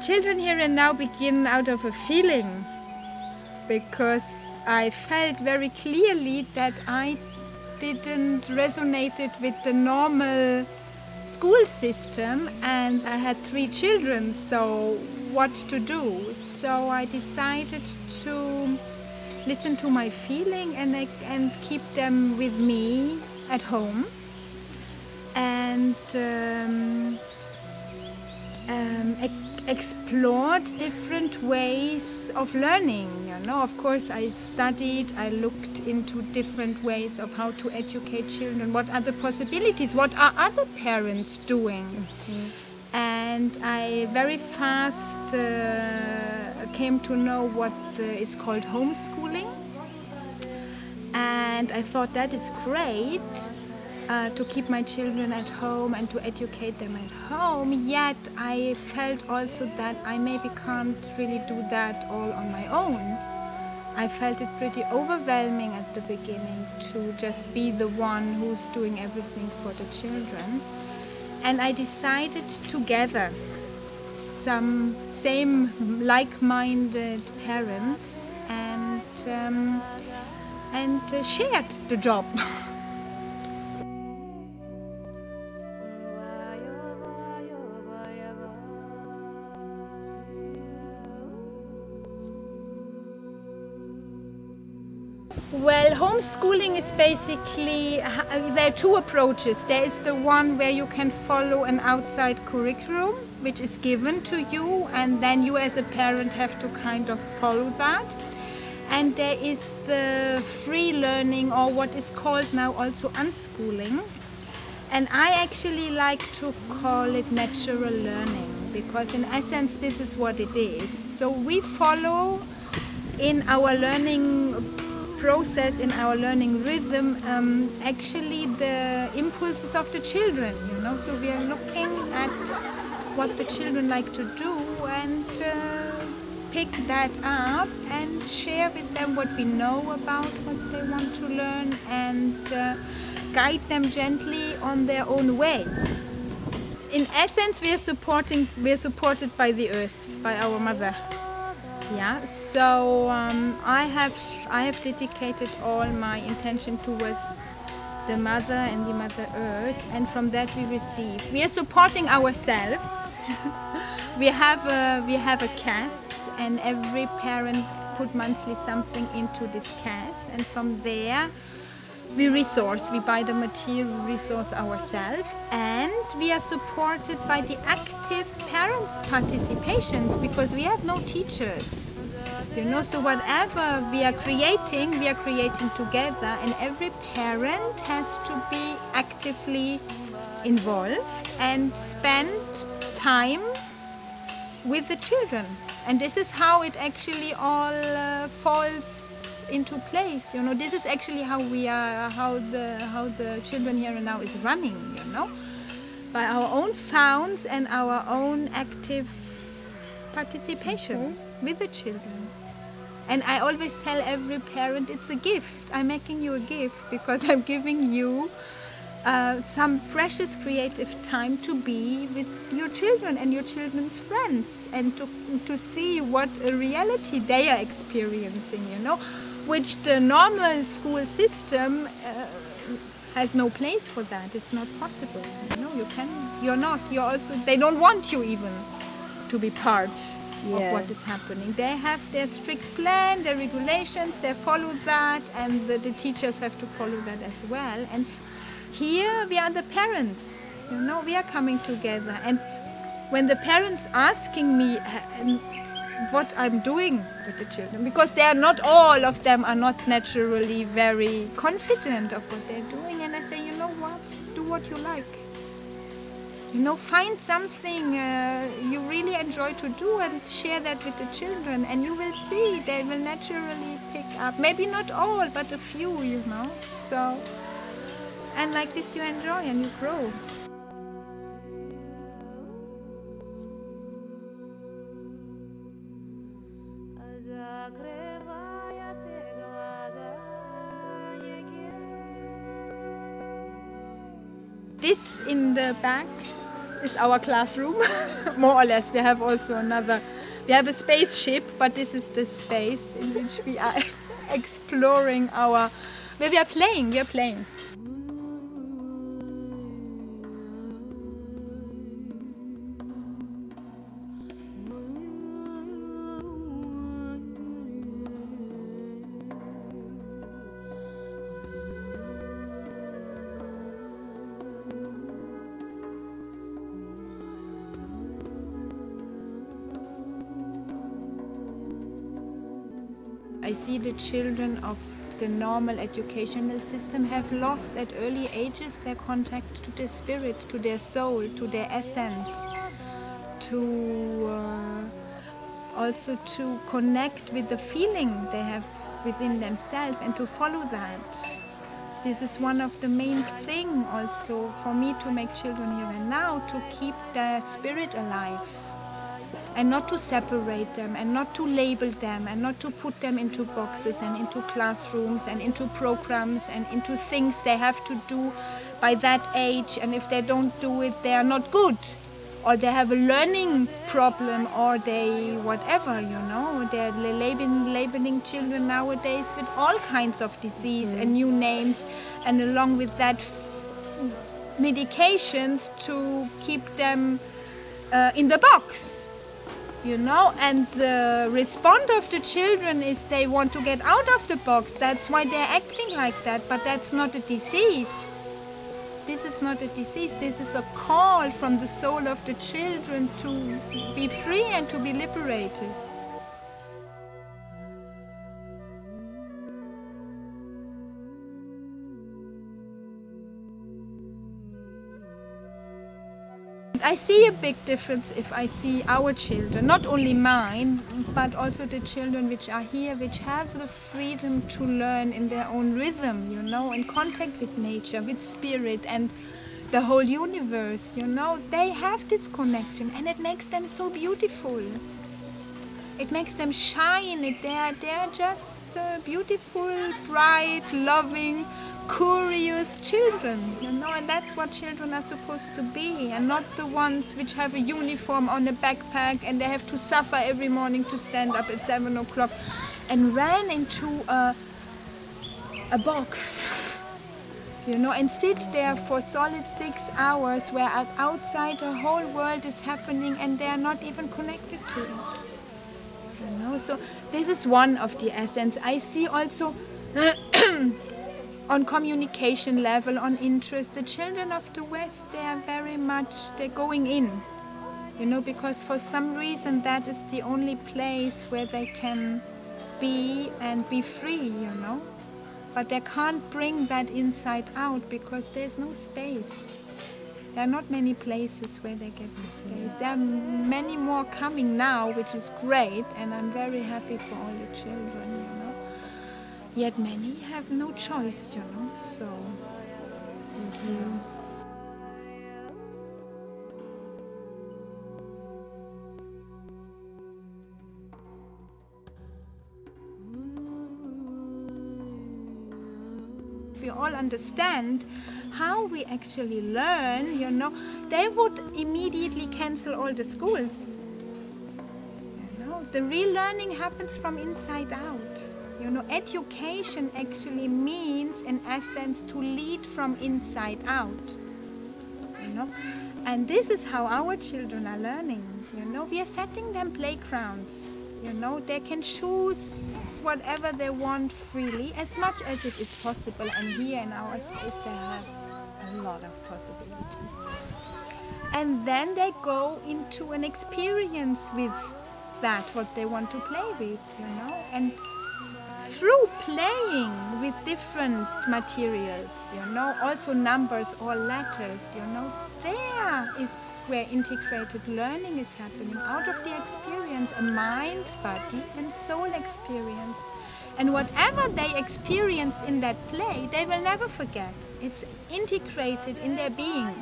Children Here and Now begin out of a feeling, because I felt very clearly that I didn't resonate it with the normal school system, and I had 3 children, so what to do? So I decided to listen to my feeling and keep them with me at home, and explored different ways of learning. You know, of course, I studied, I looked into different ways of how to educate children. What are the possibilities? What are other parents doing? And I very fast came to know what is called homeschooling. And I thought that is great. To keep my children at home and to educate them at home, yet I felt also that I maybe can't really do that all on my own. I felt it pretty overwhelming at the beginning to just be the one who's doing everything for the children. And I decided to gather some same like-minded parents and shared the job. Well, homeschooling is basically, there are 2 approaches. There is the one where you can follow an outside curriculum, which is given to you, and then you as a parent have to kind of follow that. And there is the free learning, or what is called now also unschooling. And I actually like to call it natural learning, because in essence this is what it is. So we follow in our learning process, in our learning rhythm, actually the impulses of the children, you know. So we are looking at what the children like to do and pick that up and share with them what we know about what they want to learn, and guide them gently on their own way. In essence, we are supported by the earth, by our mother. Yeah, so I have dedicated all my intention towards the mother and the Mother Earth, and from that we receive. We are supporting ourselves. we have a CAS, and every parent put monthly something into this CAS, and from there we resource. We buy the material, resource ourselves, and we are supported by the active parents' participations, because we have no teachers. You know, so whatever we are creating together, and every parent has to be actively involved and spend time with the children. And this is how it actually all falls into place. You know, this is actually how we are, how the Children Here and Now is running. You know, by our own funds and our own active participation with the children. And I always tell every parent, it's a gift. I'm making you a gift, because I'm giving you some precious creative time to be with your children and your children's friends, and to see what a reality they are experiencing, you know, which the normal school system has no place for that. It's not possible. You know, you're also, they don't want you even to be part of what is happening. They have their strict plan, their regulations, they follow that, and the teachers have to follow that as well. And here we are the parents, you know, we are coming together. And when the parents asking me what I'm doing with the children, because they are not, all of them are not naturally very confident of what they're doing, and I say, you know what, do what you like. You know, find something you really enjoy to do and share that with the children, and you will see they will naturally pick up. Maybe not all, but a few, you know. So, and like this you enjoy and you grow. This in the back is our classroom, more or less. We have also we have a spaceship, but this is the space in which we are exploring where we are playing. I see the children of the normal educational system have lost at early ages their contact to their spirit, to their soul, to their essence, also to connect with the feeling they have within themselves and to follow that. This is one of the main things also for me to make children here and now, to keep their spirit alive. And not to separate them, and not to label them, and not to put them into boxes and into classrooms and into programs and into things they have to do by that age, and if they don't do it, they are not good, or they have a learning problem, or they whatever, you know. They're labeling children nowadays with all kinds of disease and new names, and along with that medications to keep them in the box. You know, and the response of the children is they want to get out of the box. That's why they're acting like that, but that's not a disease. This is not a disease. This is a call from the soul of the children to be free and to be liberated. I see a big difference if I see our children, not only mine, but also the children which are here, which have the freedom to learn in their own rhythm, you know, in contact with nature, with spirit and the whole universe, you know. They have this connection and it makes them so beautiful. It makes them shine. They're just beautiful, bright, loving, curious children, you know, and that's what children are supposed to be, and not the ones which have a uniform on a backpack and they have to suffer every morning to stand up at 7 o'clock and run into a box, you know, and sit there for solid 6 hours where outside the whole world is happening and they are not even connected to it, you know. So this is one of the essence. I see also on communication level, on interest, the children of the West, they're going in, you know, because for some reason that is the only place where they can be and be free, you know. But they can't bring that inside out because there's no space. There are not many places where they get the space. There are many more coming now, which is great, and I'm very happy for all the children, you know. Yet many have no choice, you know, so. If we all understand how we actually learn, you know, they would immediately cancel all the schools. You know, the real learning happens from inside out. You know, education actually means, in essence, to lead from inside out, you know. And this is how our children are learning, you know. We are setting them playgrounds, you know. They can choose whatever they want freely, as much as it is possible. And here in our space, they have a lot of possibilities. And then they go into an experience with that, what they want to play with, you know. And through playing with different materials, you know, also numbers or letters, you know, there is where integrated learning is happening, out of the experience, a mind, body and soul experience. And whatever they experienced in that play, they will never forget. It's integrated in their being.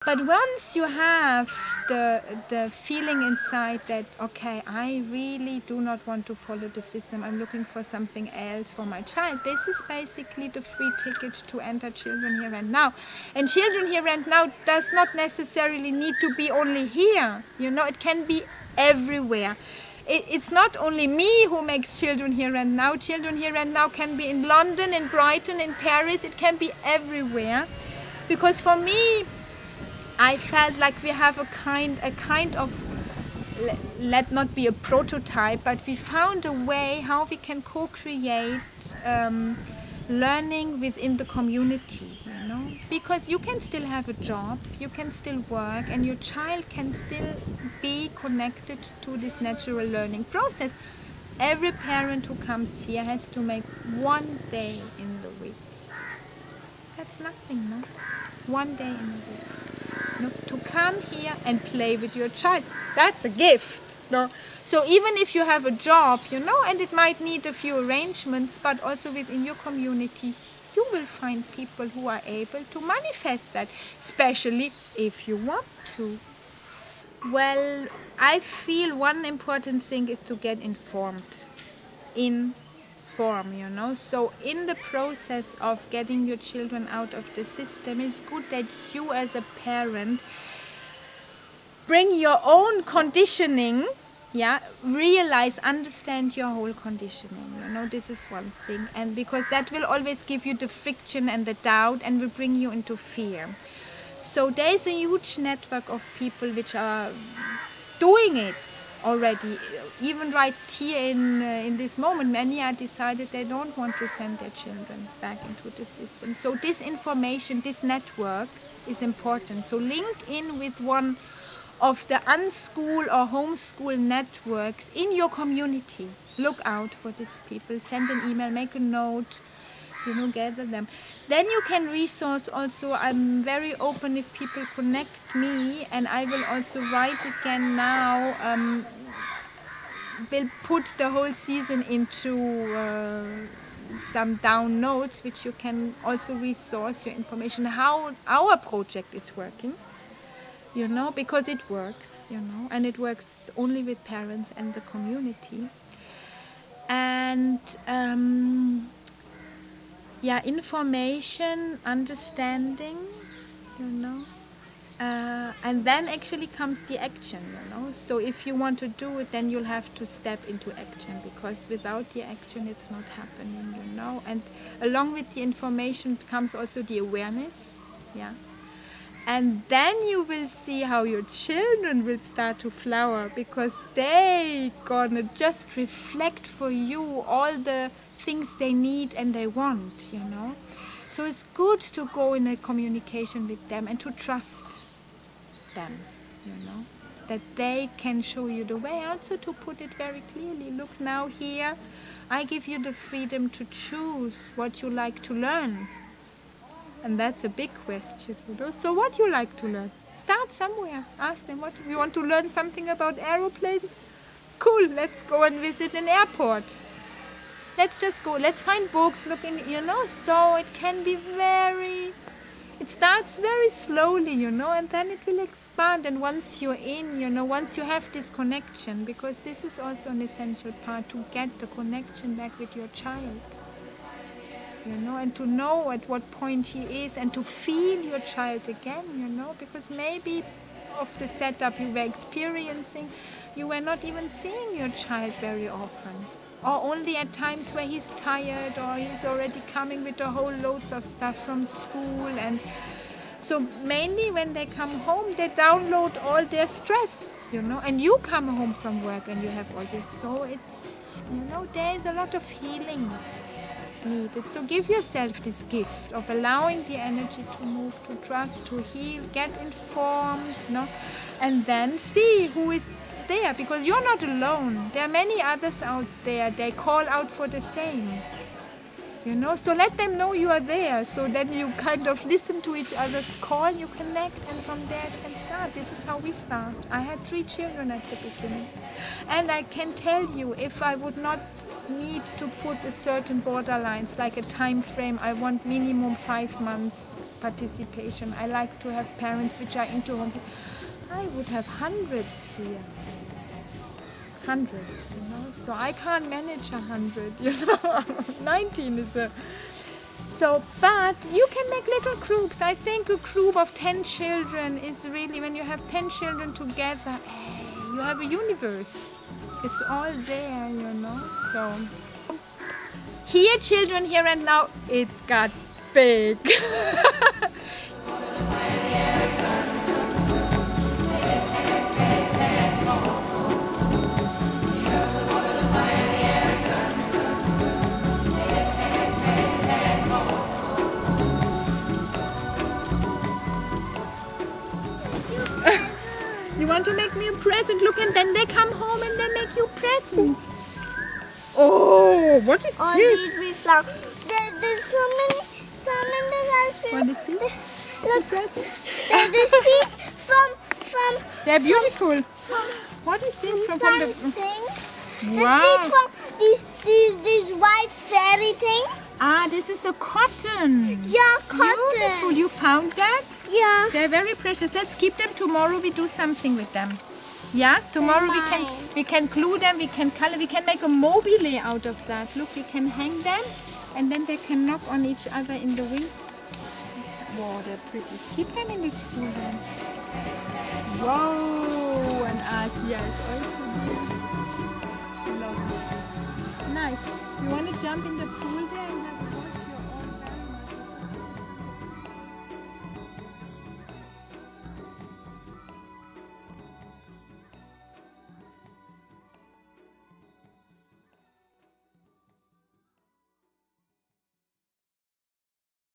But once you have the feeling inside that, okay, I really do not want to follow the system, I'm looking for something else for my child, this is basically the free ticket to enter Children Here and Now. And Children Here and Now does not necessarily need to be only here. You know, it can be everywhere. It's not only me who makes Children Here and Now. Children Here and Now can be in London, in Brighton, in Paris. It can be everywhere. Because for me, I felt like we have a kind of, let not be a prototype, but we found a way how we can co-create learning within the community, you know, because you can still have a job, you can still work, and your child can still be connected to this natural learning process. Every parent who comes here has to make one day in the week. That's nothing, no? One day in the week. No, to come here and play with your child, that's a gift. No? So even if you have a job, you know, and it might need a few arrangements, but also within your community, you will find people who are able to manifest that, especially if you want to. Well, I feel one important thing is to get informed. You know, so in the process of getting your children out of the system, it's good that you as a parent bring your own conditioning, yeah, realize, understand your whole conditioning, you know, this is one thing, and because that will always give you the friction and the doubt and will bring you into fear. So there is a huge network of people which are doing it already. Even right here in this moment, many are decided they don't want to send their children back into the system. So this information, this network is important. So link in with one of the unschool or homeschool networks in your community. Look out for these people, send an email, make a note, you know, gather them. Then you can resource also. I'm very open if people connect me, and I will also write again now. We'll put the whole season into some down notes, which you can also resource your information how our project is working, you know, because it works, you know, and it works only with parents and the community. And yeah, information, understanding, you know, and then actually comes the action, you know. So if you want to do it, then you'll have to step into action, because without the action it's not happening, you know. And along with the information comes also the awareness, yeah. And then you will see how your children will start to flower, because they gonna just reflect for you all the things they need and they want, you know. So it's good to go in a communication with them and to trust them, you know, that they can show you the way. Also to put it very clearly, look now here, I give you the freedom to choose what you like to learn. And that's a big question, you know. So what you like to learn? Start somewhere. Ask them, what you want to learn something about aeroplanes? Cool, let's go and visit an airport. Let's just go, let's find books, look in, you know. So it can be it starts very slowly, you know, and then it will expand. And once you're in, you know, once you have this connection, because this is also an essential part, to get the connection back with your child, you know, and to know at what point he is, and to feel your child again, you know, because maybe of the setup you were experiencing, you were not even seeing your child very often, or only at times where he's tired, or he's already coming with a whole loads of stuff from school. And so mainly when they come home, they download all their stress, you know, and you come home from work and you have all this. So it's, you know, there is a lot of healing needed. So give yourself this gift of allowing the energy to move, to trust, to heal, get informed, you know, and then see who is there, because you're not alone. There are many others out there. They call out for the same, you know. So let them know you are there, so then you kind of listen to each other's call, you connect, and from there it can start. This is how we start. I had 3 children at the beginning, and I can tell you, if I would not need to put a certain borderlines, like a time frame, I want minimum 5 months participation. I like to have parents which are into home. I would have hundreds here. Hundreds, you know. So I can't manage 100, you know. 19 is a... So, but you can make little groups. I think a group of 10 children is really, when you have 10 children together, hey, you have a universe. It's all there, you know. So, here children, here and now, it got big. You want to make me a present? Look, and then they come home and they make you presents. Oh, what is All this? these we found. There's so many in the house. What is this? Look, there's the seeds from. They're beautiful. What is this from the thing? Wow. The seeds from these white fairy things. Ah, this is a cotton. Yeah, cotton. Beautiful. You found that? Yeah. They're very precious. Let's keep them. Tomorrow we do something with them. Yeah, tomorrow we can glue them, we can color, we can make a mobile out of that. Look, we can hang them and then they can knock on each other in the wind. Wow, they're pretty. Keep them in the school then. Wow, and Asia is also beautiful. Lovely. Nice. You want to jump in the pool then?